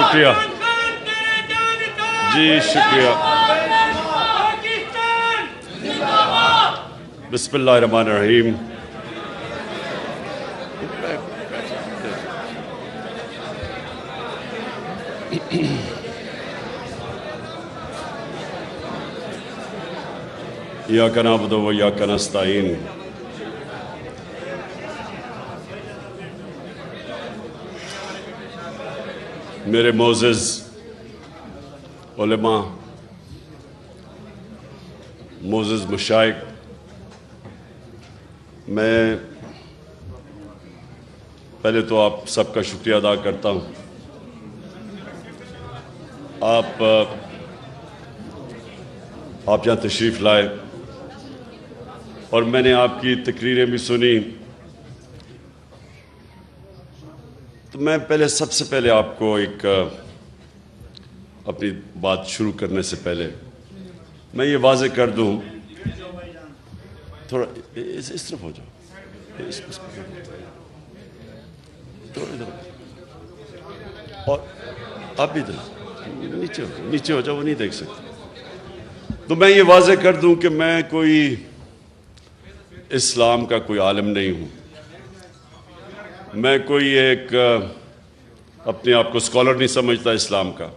شکریہ جی، شکریہ. بسم اللہ الرحمن الرحیم. ایاک نعبد و ایاک نستعین. میرے معزز علماء، معزز مشائخ، میں پہلے تو آپ سب کا شکریہ ادا کرتا ہوں. آپ یہاں تشریف لائے اور میں نے آپ کی تقریریں بھی سنی. تو میں سب سے پہلے آپ کو اپنی بات شروع کرنے سے پہلے میں یہ واضح کر دوں. تھوڑا اس طرف ہو جاؤ، اور آپ بھی نیچے ہو جاؤ، وہ نہیں دیکھ سکتے. تو میں یہ واضح کر دوں کہ میں کوئی اسلام کا کوئی عالم نہیں ہوں. میں کوئی اپنے آپ کو اسکالر نہیں سمجھتا اسلام کا.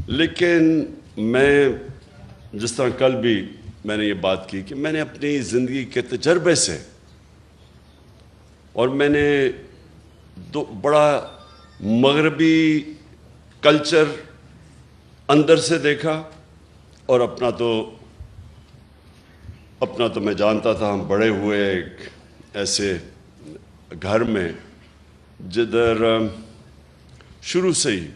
لیکن میں جس طرح کل بھی میں نے یہ بات کی کہ میں نے اپنی زندگی کے تجربے سے، اور میں نے بڑا مغربی کلچر اندر سے دیکھا، اور اپنا تو میں جانتا تھا. ہم بڑے ہوئے ایک ایسے گھر میں جدھر شروع سے ہی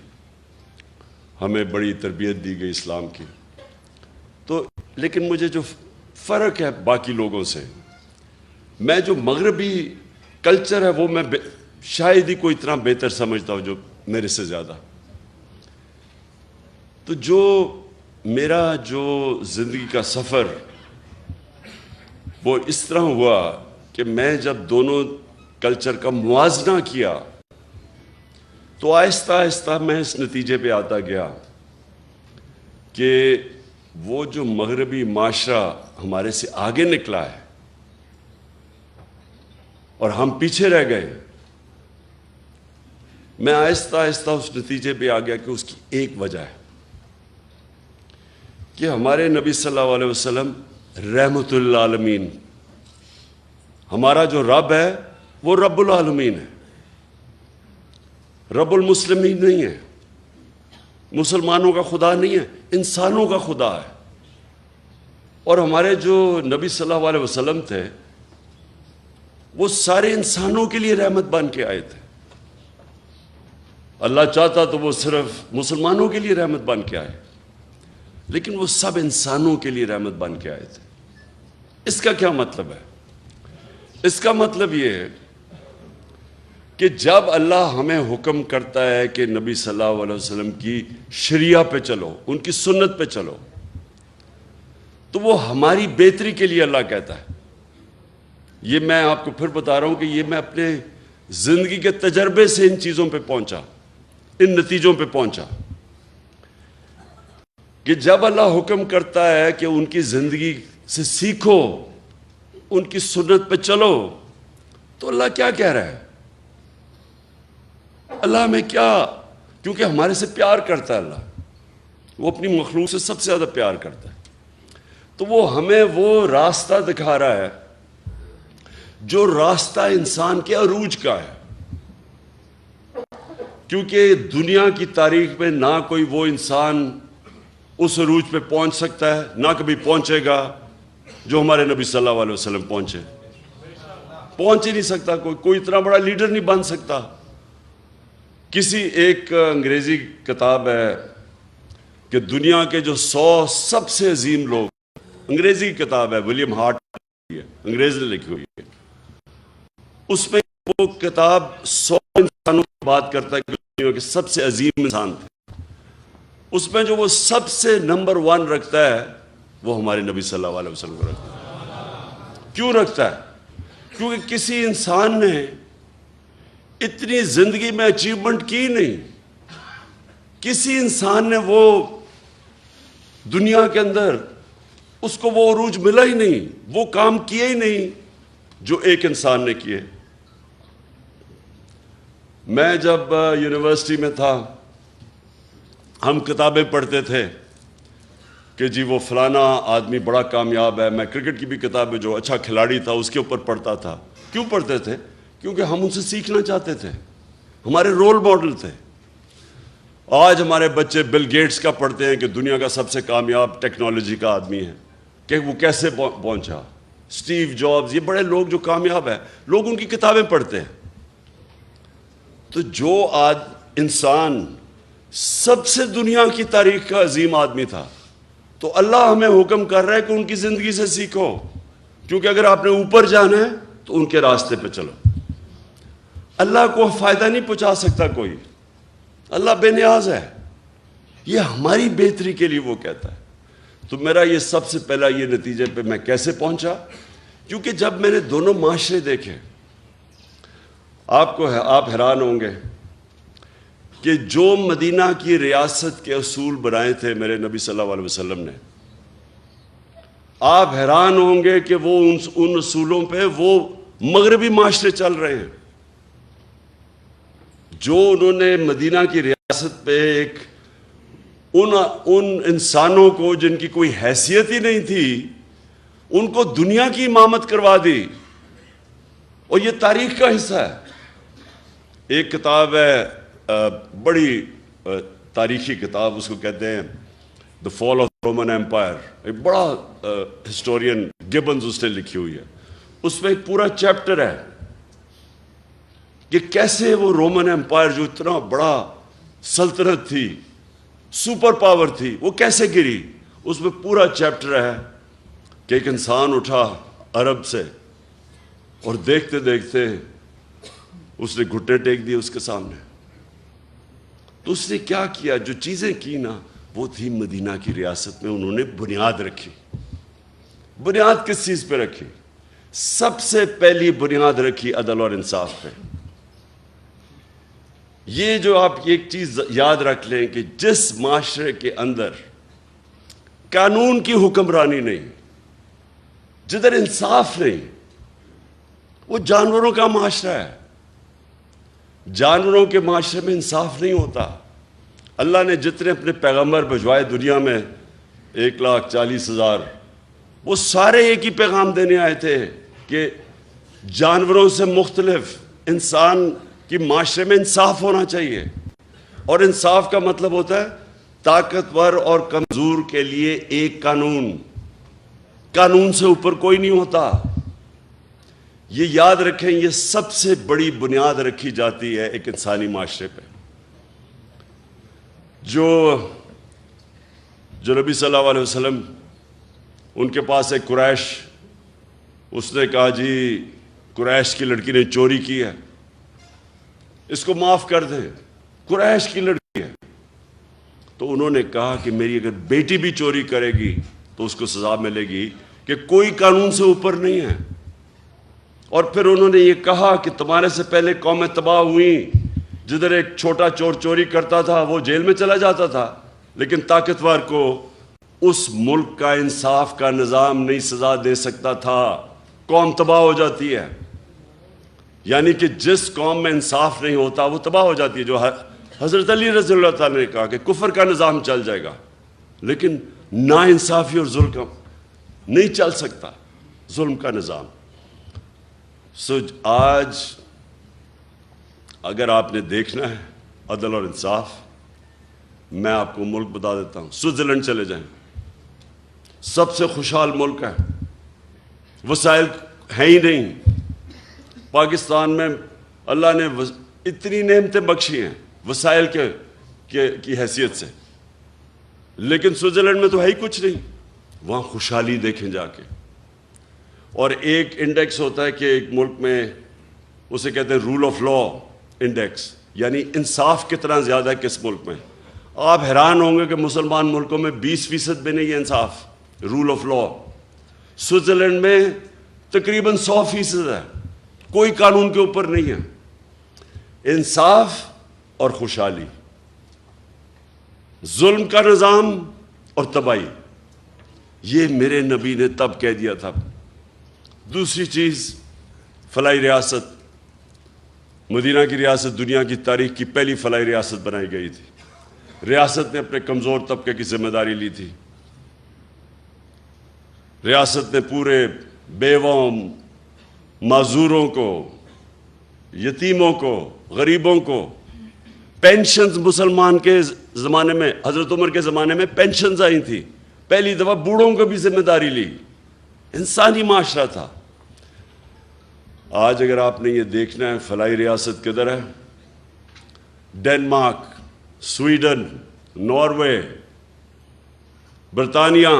ہمیں بڑی تربیت دی گئی اسلام کی. تو لیکن مجھے جو فرق ہے باقی لوگوں سے، میں جو مغربی کلچر ہے وہ میں شاید ہی کوئی اتنا بہتر سمجھتا ہوں جو میرے سے زیادہ. تو میرا زندگی کا سفر وہ اس طرح ہوا کہ میں جب دونوں کلچر کا موازنہ کیا تو آہستہ آہستہ میں اس نتیجے پہ آتا گیا کہ وہ جو مغربی معاشرہ ہمارے سے آگے نکلا ہے اور ہم پیچھے رہ گئے، میں آہستہ آہستہ اس نتیجے پہ آ گیا کہ اس کی ایک وجہ ہے کہ ہمارے نبی صلی اللہ علیہ وسلم رحمت للعالمین، ہمارا جو رب ہے وہ رب العالمین ہے، رب المسلمین نہیں ہے، مسلمانوں کا خدا نہیں ہے، انسانوں کا خدا ہے. اور ہمارے جو نبی صلی اللہ علیہ وسلم تھے وہ سارے انسانوں کے لیے رحمت بن کے آئے تھے. اللہ چاہتا تو وہ صرف مسلمانوں کے لیے رحمت بن کے آئے، لیکن وہ سب انسانوں کے لیے رحمت بن کے آئے تھے. اس کا کیا مطلب ہے؟ اس کا مطلب یہ ہے کہ جب اللہ ہمیں حکم کرتا ہے کہ نبی صلی اللہ علیہ وسلم کی شریعہ پہ چلو، ان کی سنت پہ چلو، تو وہ ہماری بہتری کے لیے اللہ کہتا ہے. یہ میں آپ کو پھر بتا رہا ہوں کہ یہ میں اپنے زندگی کے تجربے سے ان چیزوں پہ پہنچا، ان نتیجوں پہ پہنچا کہ جب اللہ حکم کرتا ہے کہ ان کی زندگی سے سیکھو، ان کی سنت پہ چلو، تو اللہ کیا کہہ رہا ہے؟ اللہ ہمیں کیونکہ ہمارے سے پیار کرتا ہے، اللہ وہ اپنی مخلوق سے سب سے زیادہ پیار کرتا ہے، تو وہ ہمیں وہ راستہ دکھا رہا ہے جو راستہ انسان کے عروج کا ہے. کیونکہ دنیا کی تاریخ میں نہ کوئی وہ انسان اس عروج پہ پہنچ سکتا ہے، نہ کبھی پہنچے گا جو ہمارے نبی صلی اللہ علیہ وسلم پہنچ ہی نہیں سکتا. کوئی اتنا بڑا لیڈر نہیں بن سکتا. کسی ایک انگریزی کتاب ہے کہ دنیا کے جو 100 سب سے عظیم لوگ، انگریزی کی کتاب ہے، ولیم ہارٹ انگریز نے لکھی ہوئی ہے. اس میں وہ کتاب 100 انسانوں کی بات کرتا ہے کہ دنیا کے سب سے عظیم انسان تھے. اس میں جو وہ سب سے نمبر 1 رکھتا ہے وہ ہمارے نبی صلی اللہ علیہ وسلم کو رکھتا ہے. کیوں رکھتا ہے؟ کیونکہ کسی انسان نے اتنی زندگی میں اچیومنٹ کی نہیں کسی انسان نے وہ دنیا کے اندر اس کو وہ عروج ملا ہی نہیں، وہ کام کیے ہی نہیں جو ایک انسان نے کیے۔ میں جب یونیورسٹی میں تھا ہم کتابیں پڑھتے تھے کہ جی وہ فلانا آدمی بڑا کامیاب ہے۔ میں کرکٹ کی بھی کتابیں، جو اچھا کھلاڑی تھا اس کے اوپر پڑھتا تھا۔ کیوں پڑھتے تھے؟ کیونکہ ہم ان سے سیکھنا چاہتے تھے، ہمارے رول ماڈل تھے۔ آج ہمارے بچے بل گیٹس کا پڑھتے ہیں کہ دنیا کا سب سے کامیاب ٹیکنالوجی کا آدمی ہے، کہ وہ کیسے پہنچا۔ اسٹیو جابز، یہ بڑے لوگ جو کامیاب ہیں، لوگ ان کی کتابیں پڑھتے ہیں۔ تو جو آج انسان سب سے دنیا کی تاریخ کا عظیم آدمی تھا، تو اللہ ہمیں حکم کر رہا ہے کہ ان کی زندگی سے سیکھو، کیونکہ اگر آپ نے اوپر جانا ہے تو ان کے راستے پہ چلو۔ اللہ کو فائدہ نہیں پہنچا سکتا کوئی، اللہ بے نیاز ہے، یہ ہماری بہتری کے لیے وہ کہتا ہے۔ تو میرا یہ سب سے پہلا یہ نتیجے پہ میں کیسے پہنچا، کیونکہ جب میں نے دونوں معاشرے دیکھے، آپ حیران ہوں گے کہ جو مدینہ کی ریاست کے اصول بنائے تھے میرے نبی صلی اللہ علیہ وسلم نے، آپ حیران ہوں گے کہ وہ ان اصولوں پہ وہ مغربی معاشرے چل رہے ہیں۔ جو انہوں نے مدینہ کی ریاست پہ ایک ان انسانوں کو جن کی کوئی حیثیت ہی نہیں تھی، ان کو دنیا کی امامت کروا دی، اور یہ تاریخ کا حصہ ہے۔ ایک کتاب ہے، بڑی تاریخی کتاب، اس کو کہتے ہیں دا فال آف رومن ایمپائر، ایک بڑا ہسٹورین گبنز اس نے لکھی ہوئی ہے۔ اس میں ایک پورا چیپٹر ہے کہ کیسے وہ رومن ایمپائر جو اتنا بڑا سلطنت تھی، سپر پاور تھی، وہ کیسے گری۔ اس میں پورا چیپٹر ہے کہ ایک انسان اٹھا عرب سے، اور دیکھتے دیکھتے اس نے گھٹنے ٹیک دیے اس کے سامنے۔ تو اس نے کیا کیا، جو چیزیں کی نا، وہ تھی مدینہ کی ریاست میں انہوں نے بنیاد رکھی۔ بنیاد کس چیز پہ رکھی؟ سب سے پہلی بنیاد رکھی عدل اور انصاف پہ۔ یہ جو آپ ایک چیز یاد رکھ لیں کہ جس معاشرے کے اندر قانون کی حکمرانی نہیں، جدھر انصاف نہیں، وہ جانوروں کا معاشرہ ہے۔ جانوروں کے معاشرے میں انصاف نہیں ہوتا۔ اللہ نے جتنے اپنے پیغمبر بھجوائے دنیا میں 1,40,000، وہ سارے ایک ہی پیغام دینے آئے تھے کہ جانوروں سے مختلف انسان کی معاشرے میں انصاف ہونا چاہیے۔ اور انصاف کا مطلب ہوتا ہے طاقتور اور کمزور کے لیے ایک قانون، قانون سے اوپر کوئی نہیں ہوتا۔ یہ یاد رکھیں، یہ سب سے بڑی بنیاد رکھی جاتی ہے ایک انسانی معاشرے پہ۔ جو نبی صلی اللہ علیہ وسلم، ان کے پاس ایک قریش، اس نے کہا جی قریش کی لڑکی نے چوری کی ہے، اس کو معاف کر دیں، قریش کی لڑکی ہے۔ تو انہوں نے کہا کہ میری اگر بیٹی بھی چوری کرے گی تو اس کو سزا ملے گی، کہ کوئی قانون سے اوپر نہیں ہے۔ اور پھر انہوں نے یہ کہا کہ تمہارے سے پہلے قومیں تباہ ہوئیں، جدھر ایک چھوٹا چور چوری کرتا تھا وہ جیل میں چلا جاتا تھا، لیکن طاقتور کو اس ملک کا انصاف کا نظام نہیں سزا دے سکتا تھا، قوم تباہ ہو جاتی ہے۔ یعنی کہ جس قوم میں انصاف نہیں ہوتا وہ تباہ ہو جاتی ہے۔ جو حضرت علی رضی اللہ تعالیٰ نے کہا کہ کفر کا نظام چل جائے گا، لیکن نا انصافی اور ظلم نہیں چل سکتا، ظلم کا نظام۔ آج اگر آپ نے دیکھنا ہے عدل اور انصاف، میں آپ کو ملک بتا دیتا ہوں، سوئٹزرلینڈ چلے جائیں، سب سے خوشحال ملک ہے، وسائل ہیں ہی نہیں۔ پاکستان میں اللہ نے اتنی نعمتیں بخشی ہیں وسائل کی حیثیت سے، لیکن سوئٹزرلینڈ میں تو ہے ہی کچھ نہیں۔ وہاں خوشحالی دیکھیں جا کے۔ اور ایک انڈیکس ہوتا ہے کہ ایک ملک میں، اسے کہتے ہیں رول آف لا انڈیکس، یعنی انصاف کتنا زیادہ ہے کس ملک میں۔ آپ حیران ہوں گے کہ مسلمان ملکوں میں 20% بھی نہیں ہے انصاف، رول آف لا۔ سوئٹزرلینڈ میں تقریباً 100% ہے، کوئی قانون کے اوپر نہیں ہے۔ انصاف اور خوشحالی، ظلم کا نظام اور تباہی، یہ میرے نبی نے تب کہہ دیا تھا۔ دوسری چیز، فلاحی ریاست، مدینہ کی ریاست دنیا کی تاریخ کی پہلی فلاحی ریاست بنائی گئی تھی۔ ریاست نے اپنے کمزور طبقے کی ذمہ داری لی تھی۔ ریاست نے پورے بیووں، معذوروں کو، یتیموں کو، غریبوں کو پینشنز، مسلمان کے زمانے میں، حضرت عمر کے زمانے میں پینشنز آئی تھی، پہلی دفعہ بوڑھوں کو بھی ذمہ داری لی۔ انسانی معاشرہ تھا۔ آج اگر آپ نے یہ دیکھنا ہے فلاحی ریاست کدھر ہے، ڈنمارک، سویڈن، ناروے، برطانیہ،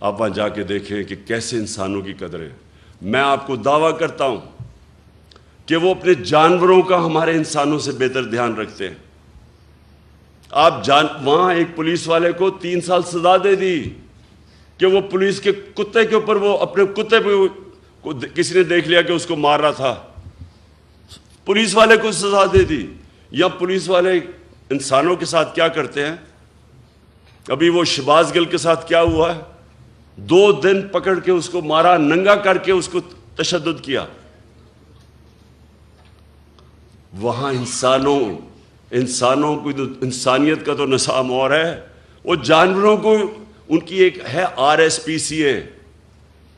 آپ وہاں جا کے دیکھیں کہ کیسے انسانوں کی قدر ہے۔ میں آپ کو دعویٰ کرتا ہوں کہ وہ اپنے جانوروں کا ہمارے انسانوں سے بہتر دھیان رکھتے ہیں۔ وہاں ایک پولیس والے کو 3 سال سزا دے دی کہ وہ پولیس کے کتے کے اوپر، وہ اپنے کتے پہ کسی نے دیکھ لیا کہ اس کو مار رہا تھا، پولیس والے کو سزا دے دی۔ یا پولیس والے انسانوں کے ساتھ کیا کرتے ہیں؟ ابھی وہ شہباز گل کے ساتھ کیا ہوا ہے؟ 2 دن پکڑ کے اس کو مارا، ننگا کر کے اس کو تشدد کیا۔ وہاں انسانوں کو، انسانیت کا تو نظام اور ہے، وہ جانوروں کو، ان کی ایک ہے RSPCA،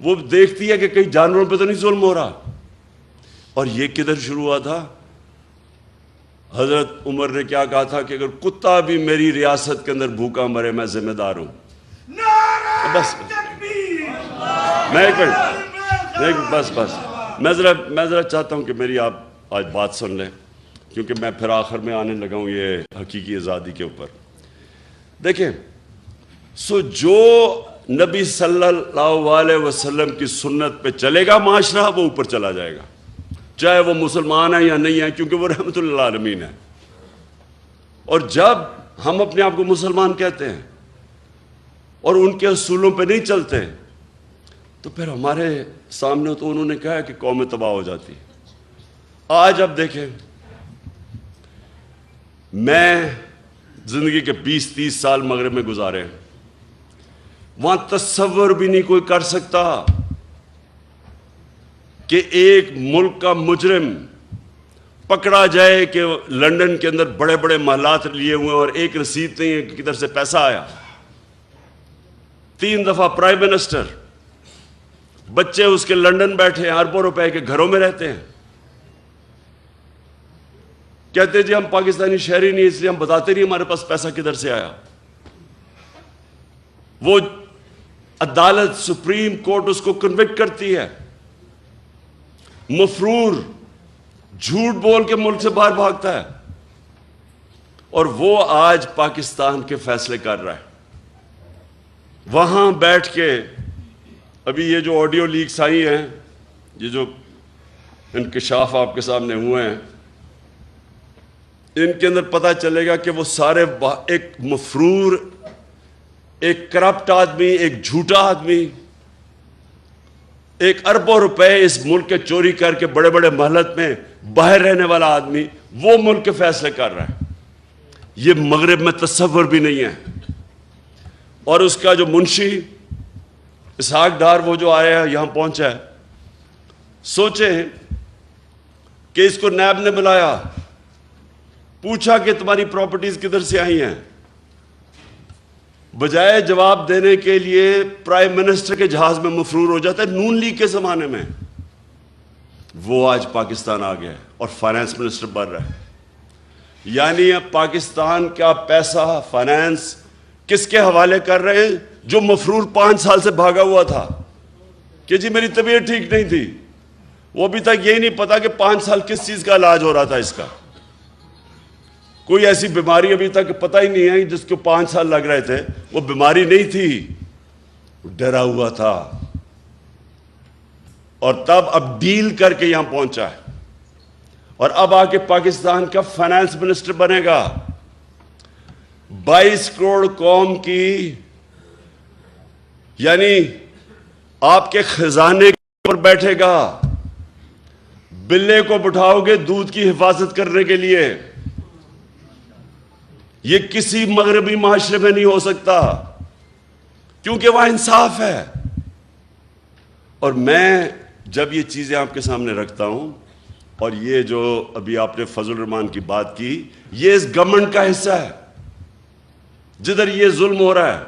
وہ دیکھتی ہے کہ کئی جانوروں پہ تو نہیں ظلم ہو رہا۔ اور یہ کدھر شروع ہوا تھا؟ حضرت عمر نے کیا کہا تھا کہ اگر کتا بھی میری ریاست کے اندر بھوکا مرے میں ذمہ دار ہوں۔ بس میں ذرا چاہتا ہوں کہ میری آپ آج بات سن لیں، کیونکہ میں پھر آخر میں آنے لگا ہوں یہ حقیقی آزادی کے اوپر۔ دیکھیں، جو نبی صلی اللہ علیہ وسلم کی سنت پہ چلے گا معاشرہ، وہ اوپر چلا جائے گا، چاہے وہ مسلمان ہے یا نہیں ہے، کیونکہ وہ رحمت للعالمین ہے۔ اور جب ہم اپنے آپ کو مسلمان کہتے ہیں اور ان کے اصولوں پہ نہیں چلتے، تو پھر ہمارے سامنے تو انہوں نے کہا ہے کہ قومیں تباہ ہو جاتی۔ آج اب دیکھیں، میں زندگی کے 20-30 سال مغرب میں گزارے ہیں، وہاں تصور بھی نہیں کوئی کر سکتا کہ ایک ملک کا مجرم پکڑا جائے کہ لندن کے اندر بڑے بڑے محلات لیے ہوئے اور ایک رسید نہیں ہے کہ کدھر سے پیسہ آیا۔ 3 دفعہ پرائم منسٹر، بچے اس کے لندن بیٹھے ہیں، اربوں روپے کے گھروں میں رہتے ہیں، کہتے جی ہم پاکستانی شہری نہیں، اس لیے ہم بتاتے نہیں ہمارے پاس پیسہ کدھر سے آیا۔ وہ عدالت، سپریم کورٹ اس کو کنوکٹ کرتی ہے، مفرور جھوٹ بول کے ملک سے باہر بھاگتا ہے، اور وہ آج پاکستان کے فیصلے کر رہا ہے۔ وہاں بیٹھ کے ابھی یہ جو آڈیو لیکس آئی ہیں، یہ جو انکشاف آپ کے سامنے ہوئے ہیں، ان کے اندر پتہ چلے گا کہ وہ سارے ایک مفرور، ایک کرپٹ آدمی، ایک جھوٹا آدمی، ایک اربوں روپے اس ملک کے چوری کر کے بڑے بڑے محلت میں باہر رہنے والا آدمی، وہ ملک کے فیصلے کر رہا ہے۔ یہ مغرب میں تصور بھی نہیں ہے۔ اور اس کا جو منشی اسحاق ڈار، وہ جو آیا ہے، یہاں پہنچا ہے، سوچیں کہ اس کو نیب نے بلایا، پوچھا کہ تمہاری پراپرٹیز کدھر سے آئی ہیں، بجائے جواب دینے کے لیے پرائم منسٹر کے جہاز میں مفرور ہو جاتا ہے۔ نون لیگ کے زمانے میں وہ آج پاکستان آ گیا ہے اور فائنانس منسٹر بن رہا ہے۔ یعنی اب پاکستان کا پیسہ، فائنانس کس کے حوالے کر رہے ہیں؟ جو مفرور 5 سال سے بھاگا ہوا تھا کہ جی میری طبیعت ٹھیک نہیں تھی، وہ ابھی تک یہی نہیں پتا کہ 5 سال کس چیز کا علاج ہو رہا تھا، اس کا کوئی ایسی بیماری ابھی تک پتہ ہی نہیں ہے جس کو 5 سال لگ رہے تھے، وہ بیماری نہیں تھی، ڈرا ہوا تھا، اور تب اب ڈیل کر کے یہاں پہنچا ہے، اور اب آ کے پاکستان کا فائنانس منسٹر بنے گا۔ 22 کروڑ قوم کی، یعنی آپ کے خزانے پر بیٹھے گا، بلے کو بٹھاؤ گے دودھ کی حفاظت کرنے کے لیے، یہ کسی مغربی معاشرے میں نہیں ہو سکتا، کیونکہ وہاں انصاف ہے۔ اور میں جب یہ چیزیں آپ کے سامنے رکھتا ہوں، اور یہ جو ابھی آپ نے فضل الرحمان کی بات کی، یہ اس گورنمنٹ کا حصہ ہے جدھر یہ ظلم ہو رہا ہے۔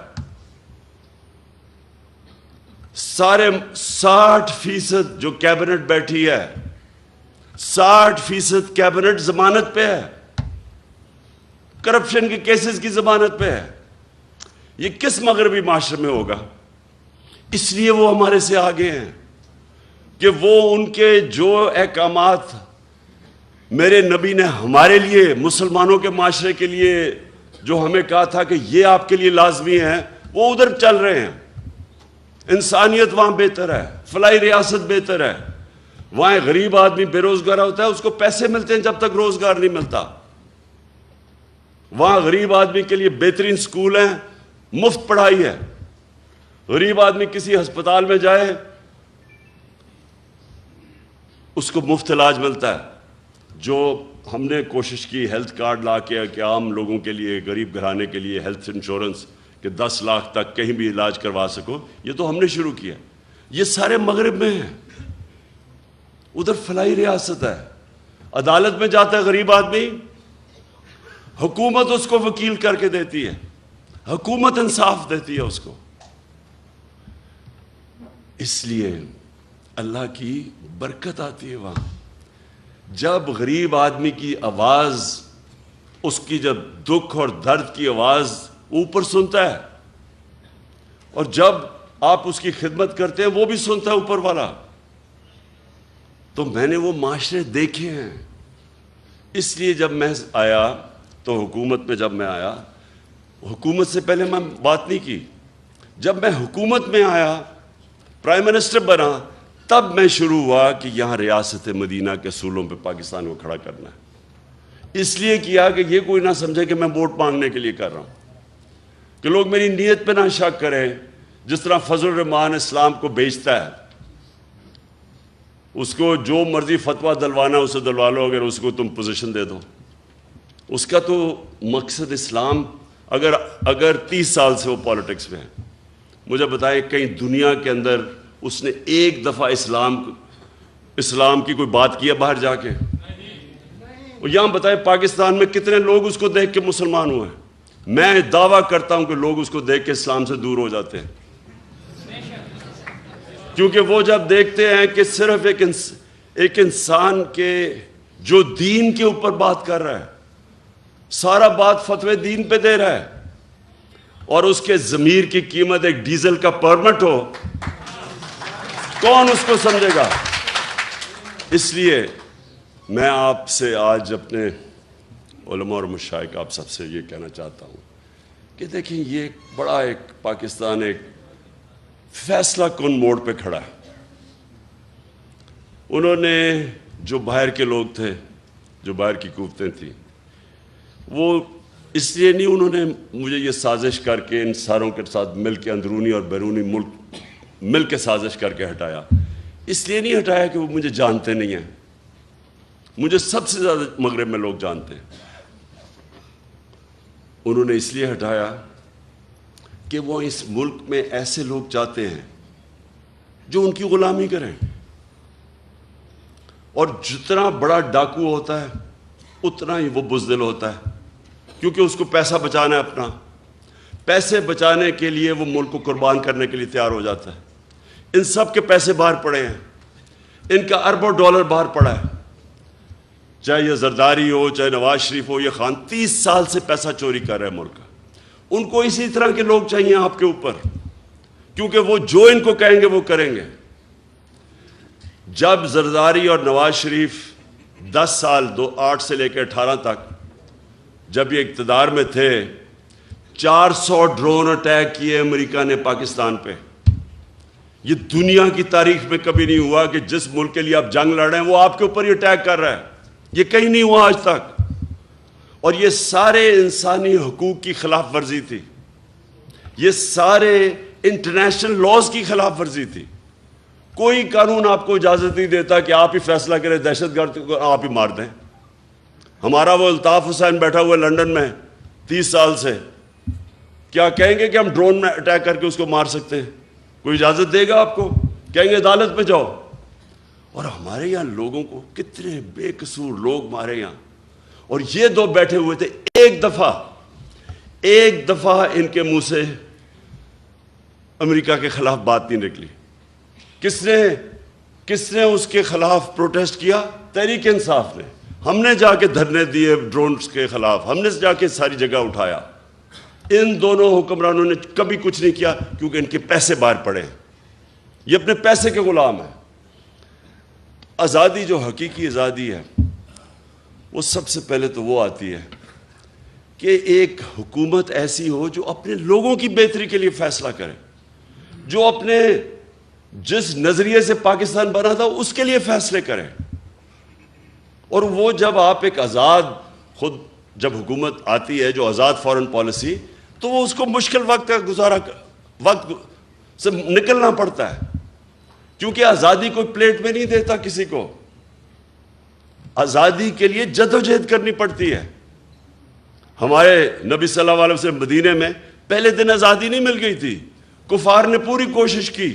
سارے 60% جو کیبنٹ بیٹھی ہے، 60% کیبنٹ ضمانت پہ ہے، کرپشن کے کیسز کی ضمانت پہ ہے۔ یہ کس مغربی معاشرے میں ہوگا؟ اس لیے وہ ہمارے سے آگے ہیں کہ وہ ان کے جو احکامات میرے نبی نے ہمارے لیے، مسلمانوں کے معاشرے کے لیے جو ہمیں کہا تھا کہ یہ آپ کے لیے لازمی ہے، وہ ادھر چل رہے ہیں۔ انسانیت وہاں بہتر ہے، فلاحی ریاست بہتر ہے۔ وہاں غریب آدمی بے روزگار ہوتا ہے، اس کو پیسے ملتے ہیں جب تک روزگار نہیں ملتا۔ وہاں غریب آدمی کے لیے بہترین سکول ہیں، مفت پڑھائی ہے۔ غریب آدمی کسی ہسپتال میں جائے، اس کو مفت علاج ملتا ہے۔ جو ہم نے کوشش کی ہیلتھ کارڈ لا کے کہ عام لوگوں کے لیے، غریب گھرانے کے لیے ہیلتھ انشورنس کہ 10 لاکھ تک کہیں بھی علاج کروا سکو، یہ تو ہم نے شروع کیا۔ یہ سارے مغرب میں ہیں۔ ادھر فلاحی ریاست ہے، عدالت میں جاتا ہے غریب آدمی، حکومت اس کو وکیل کر کے دیتی ہے، حکومت انصاف دیتی ہے اس کو۔ اس لیے اللہ کی برکت آتی ہے وہاں۔ جب غریب آدمی کی آواز، اس کی جب دکھ اور درد کی آواز اوپر سنتا ہے، اور جب آپ اس کی خدمت کرتے ہیں وہ بھی سنتا ہے اوپر والا۔ تو میں نے وہ معاشرے دیکھے ہیں۔ اس لیے جب میں آیا تو حکومت میں جب میں آیا، حکومت سے پہلے میں بات نہیں کی۔ جب میں حکومت میں آیا، پرائم منسٹر بنا، تب میں شروع ہوا کہ یہاں ریاست مدینہ کے اصولوں پہ پاکستان کو کھڑا کرنا ہے۔ اس لیے کیا کہ یہ کوئی نہ سمجھے کہ میں ووٹ مانگنے کے لیے کر رہا ہوں، کہ لوگ میری نیت پہ نہ شک کریں۔ جس طرح فضل الرحمان اسلام کو بیچتا ہے، اس کو جو مرضی فتویٰ دلوانا اسے دلوا لو، اگر اس کو تم پوزیشن دے دو۔ اس کا تو مقصد اسلام، اگر 30 سال سے وہ پالیٹکس میں ہے، مجھے بتائیں کہیں دنیا کے اندر اس نے ایک دفعہ اسلام کی کوئی بات کی ہے باہر جا کے؟ اور یہاں بتائیں پاکستان میں کتنے لوگ اس کو دیکھ کے مسلمان ہوئے ہیں؟ میں دعویٰ کرتا ہوں کہ لوگ اس کو دیکھ کے اسلام سے دور ہو جاتے ہیں، کیونکہ وہ جب دیکھتے ہیں کہ صرف ایک انسان کے جو دین کے اوپر بات کر رہا ہے، سارا بات فتوے دین پہ دے رہا ہے، اور اس کے ضمیر کی قیمت ایک ڈیزل کا پرمٹ ہو، کون اس کو سمجھے گا؟ اس لیے میں آپ سے آج اپنے علماء اور مشائخ آپ سب سے یہ کہنا چاہتا ہوں کہ دیکھیں، یہ ایک پاکستان ایک فیصلہ کن موڑ پہ کھڑا ہے۔ انہوں نے جو باہر کے لوگ تھے، جو باہر کی قوتیں تھیں، وہ اس لیے نہیں انہوں نے مجھے یہ سازش کر کے ان ساروں کے ساتھ مل کے اندرونی اور بیرونی ملک مل کے سازش کر کے ہٹایا۔ اس لیے نہیں ہٹایا کہ وہ مجھے جانتے نہیں ہیں۔ مجھے سب سے زیادہ مغرب میں لوگ جانتے ہیں۔ انہوں نے اس لیے ہٹایا کہ وہ اس ملک میں ایسے لوگ چاہتے ہیں جو ان کی غلامی کریں، اور جتنا بڑا ڈاکو ہوتا ہے اتنا ہی وہ بزدل ہوتا ہے، کیونکہ اس کو پیسہ بچانا ہے اپنا۔ پیسے بچانے کے لیے وہ ملک کو قربان کرنے کے لیے تیار ہو جاتا ہے۔ ان سب کے پیسے باہر پڑے ہیں، ان کا اربوں ڈالر باہر پڑا ہے، چاہے یہ زرداری ہو، چاہے نواز شریف ہو، یہ خان 30 سال سے پیسہ چوری کر رہے ہیں ملک کا۔ ان کو اسی طرح کے لوگ چاہیے آپ کے اوپر، کیونکہ وہ جو ان کو کہیں گے وہ کریں گے۔ جب زرداری اور نواز شریف 10 سال 8 سے لے کے 18 تک جب یہ اقتدار میں تھے، 400 ڈرون اٹیک کیے امریکہ نے پاکستان پہ۔ یہ دنیا کی تاریخ میں کبھی نہیں ہوا کہ جس ملک کے لیے آپ جنگ لڑ رہے ہیں وہ آپ کے اوپر ہی اٹیک کر رہا ہے۔ یہ کہیں نہیں ہوا آج تک، اور یہ سارے انسانی حقوق کی خلاف ورزی تھی، یہ سارے انٹرنیشنل لاز کی خلاف ورزی تھی۔ کوئی قانون آپ کو اجازت نہیں دیتا کہ آپ ہی فیصلہ کریں دہشت گرد کو آپ ہی مار دیں۔ ہمارا وہ الطاف حسین بیٹھا ہوا ہے لنڈن میں، 30 سال سے. کیا کہیں گے کہ ہم ڈرون میں اٹیک کر کے اس کو مار سکتے ہیں؟ کوئی اجازت دے گا آپ کو؟ کہیں گے عدالت پہ جاؤ. اور ہمارے یہاں لوگوں کو کتنے بے قصور لوگ مارے یہاں. اور یہ دو بیٹھے ہوئے تھے, ایک دفعہ ان کے منہ سے امریکہ کے خلاف بات نہیں نکلی. کس نے اس کے خلاف پروٹیسٹ کیا؟ تحریک انصاف نے. ہم نے جا کے دھرنے دیے ڈرونز کے خلاف, ہم نے جا کے ساری جگہ اٹھایا. ان دونوں حکمرانوں نے کبھی کچھ نہیں کیا, کیونکہ ان کے پیسے باہر پڑے ہیں, یہ اپنے پیسے کے غلام ہیں. آزادی جو حقیقی آزادی ہے وہ سب سے پہلے تو وہ آتی ہے کہ ایک حکومت ایسی ہو جو اپنے لوگوں کی بہتری کے لیے فیصلہ کرے, جو اپنے جس نظریے سے پاکستان بنا تھا اس کے لیے فیصلے کرے. اور وہ جب آپ ایک آزاد, خود جب حکومت آتی ہے جو آزاد فارن پالیسی, تو وہ اس کو مشکل وقت سے نکلنا پڑتا ہے, کیونکہ آزادی کوئی پلیٹ میں نہیں دیتا کسی کو. آزادی کے لیے جدوجہد کرنی پڑتی ہے. ہمارے نبی صلی اللہ علیہ وسلم مدینے میں پہلے دن آزادی نہیں مل گئی تھی. کفار نے پوری کوشش کی.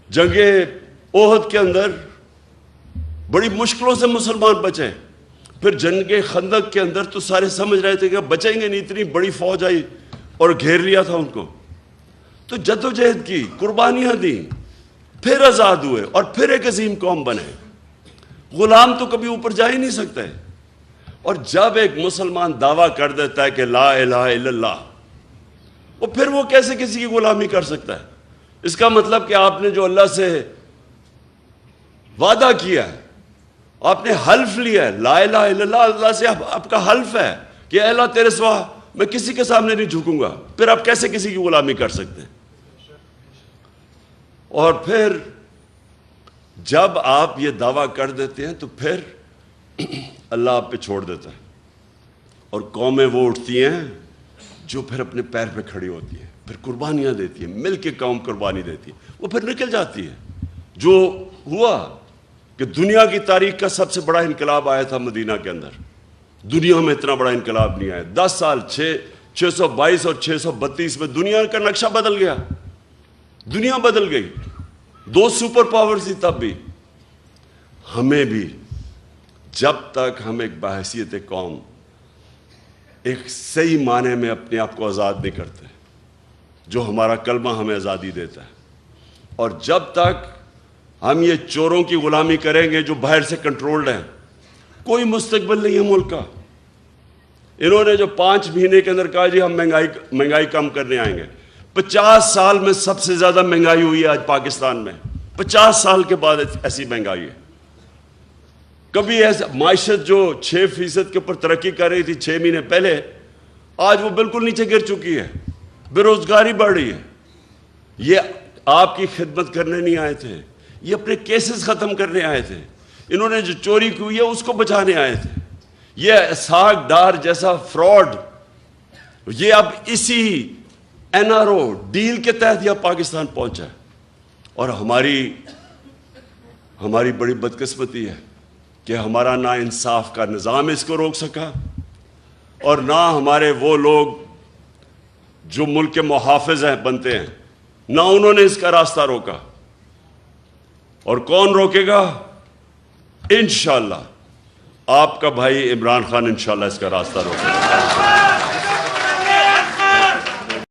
جنگ احد کے اندر بڑی مشکلوں سے مسلمان بچے. پھر جنگ خندق کے اندر تو سارے سمجھ رہے تھے کہ بچیں گے نہیں, اتنی بڑی فوج آئی اور گھیر لیا تھا ان کو. تو جدوجہد کی, قربانیاں دیں, پھر آزاد ہوئے اور پھر ایک عظیم قوم بنے. غلام تو کبھی اوپر جا ہی نہیں سکتے. اور جب ایک مسلمان دعویٰ کر دیتا ہے کہ لا الہ الا اللہ, وہ پھر وہ کیسے کسی کی غلامی کر سکتا ہے؟ اس کا مطلب کہ آپ نے جو اللہ سے وعدہ کیا ہے, آپ نے حلف لیا ہے, لا الہ الا اللہ, اللہ سے آپ کا حلف ہے کہ اے اللہ تیرے سوا میں کسی کے سامنے نہیں جھکوں گا, پھر آپ کیسے کسی کی غلامی کر سکتے ہیں؟ اور پھر جب آپ یہ دعویٰ کر دیتے ہیں تو پھر اللہ آپ پہ چھوڑ دیتا ہے, اور قومیں وہ اٹھتی ہیں جو پھر اپنے پیر پہ کھڑی ہوتی ہیں, پھر قربانیاں دیتی ہیں, مل کے قوم قربانی دیتی ہے, وہ پھر نکل جاتی ہے. جو ہوا کہ دنیا کی تاریخ کا سب سے بڑا انقلاب آیا تھا مدینہ کے اندر. دنیا میں اتنا بڑا انقلاب نہیں آیا. 10 سال 622 اور 632 میں دنیا کا نقشہ بدل گیا, دنیا بدل گئی. 2 سپر پاور تھی تب بھی. ہمیں بھی جب تک ہم ایک بحیثیت قوم ایک صحیح معنی میں اپنے آپ کو آزاد نہیں کرتے, جو ہمارا کلمہ ہمیں آزادی دیتا ہے, اور جب تک ہم یہ چوروں کی غلامی کریں گے جو باہر سے کنٹرولڈ ہیں, کوئی مستقبل نہیں ہے ملک کا. انہوں نے جو 5 مہینے کے اندر کہا جی ہم مہنگائی کم کرنے آئیں گے. 50 سال میں سب سے زیادہ مہنگائی ہوئی ہے آج پاکستان میں. 50 سال کے بعد ایسی مہنگائی ہے. کبھی ایسا معیشت جو 6% کے اوپر ترقی کر رہی تھی 6 مہینے پہلے, آج وہ بالکل نیچے گر چکی ہے. بے روزگاری بڑھ رہی ہے. یہ آپ کی خدمت کرنے نہیں آئے تھے, یہ اپنے کیسز ختم کرنے آئے تھے. انہوں نے جو چوری کی ہے اس کو بچانے آئے تھے. یہ اسحاق ڈار جیسا فراڈ, یہ اب اسی NRO ڈیل کے تحت یہ پاکستان پہنچا ہے. اور ہماری بڑی بدقسمتی ہے کہ ہمارا نا انصاف کا نظام اس کو روک سکا, اور نہ ہمارے وہ لوگ جو ملک کے محافظ ہیں بنتے ہیں, نہ انہوں نے اس کا راستہ روکا. اور کون روکے گا؟ انشاءاللہ آپ کا بھائی عمران خان انشاءاللہ اس کا راستہ روکے گا.